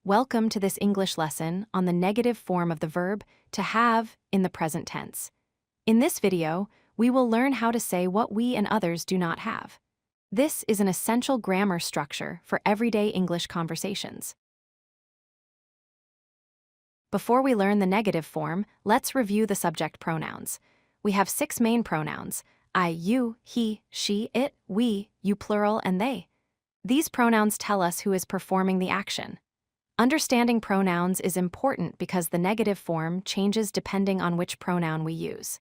Welcome to this English lesson on the negative form of the verb to have in the present tense. In this video, we will learn how to say what we and others do not have. This is an essential grammar structure for everyday English conversations. Before we learn the negative form, let's review the subject pronouns. We have 6 main pronouns: I, you, he, she, it, we, you plural, and they. These pronouns tell us who is performing the action. Understanding pronouns is important because the negative form changes depending on which pronoun we use.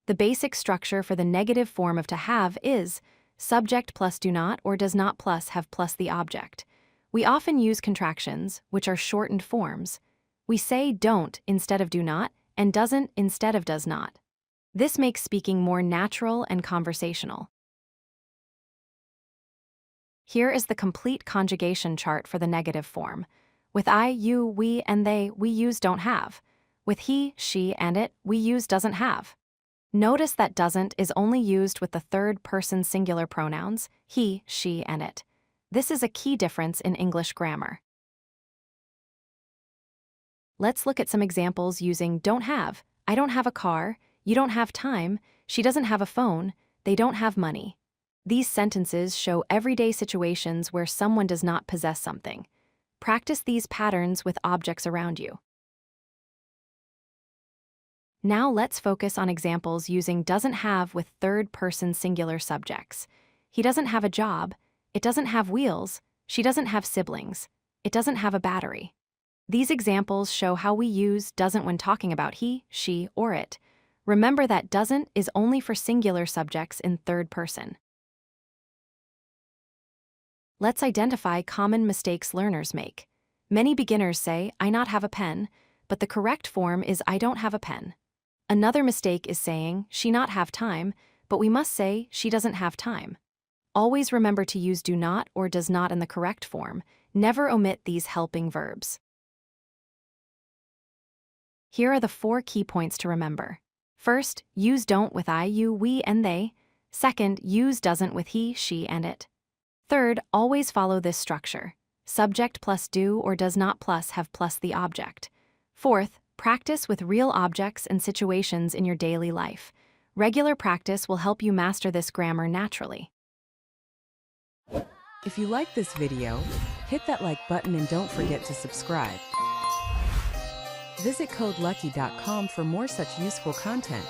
The basic structure for the negative form of to have is subject plus do not or does not plus have plus the object. We often use contractions, which are shortened forms. We say don't instead of do not and doesn't instead of does not. This makes speaking more natural and conversational. Here is the complete conjugation chart for the negative form. With I, you, we, and they, we use don't have. With he, she, and it, we use doesn't have. Notice that doesn't is only used with the third-person singular pronouns, he, she, and it. This is a key difference in English grammar. Let's look at some examples using don't have. I don't have a car, you don't have time, she doesn't have a phone, they don't have money. These sentences show everyday situations where someone does not possess something. Practice these patterns with objects around you. Now let's focus on examples using doesn't have with third-person singular subjects. He doesn't have a job, it doesn't have wheels, she doesn't have siblings, it doesn't have a battery. These examples show how we use doesn't when talking about he, she, or it. Remember that doesn't is only for singular subjects in third person. Let's identify common mistakes learners make. Many beginners say, I not have a pen, but the correct form is I don't have a pen. Another mistake is saying, she not have time, but we must say, she doesn't have time. Always remember to use do not or does not in the correct form. Never omit these helping verbs. Here are the 4 key points to remember. First, use don't with I, you, we, and they. Second, use doesn't with he, she, and it. Third, always follow this structure. Subject plus do or does not plus have plus the object. Fourth, practice with real objects and situations in your daily life. Regular practice will help you master this grammar naturally. If you like this video, hit that like button and don't forget to subscribe. Visit codelucky.com for more such useful content.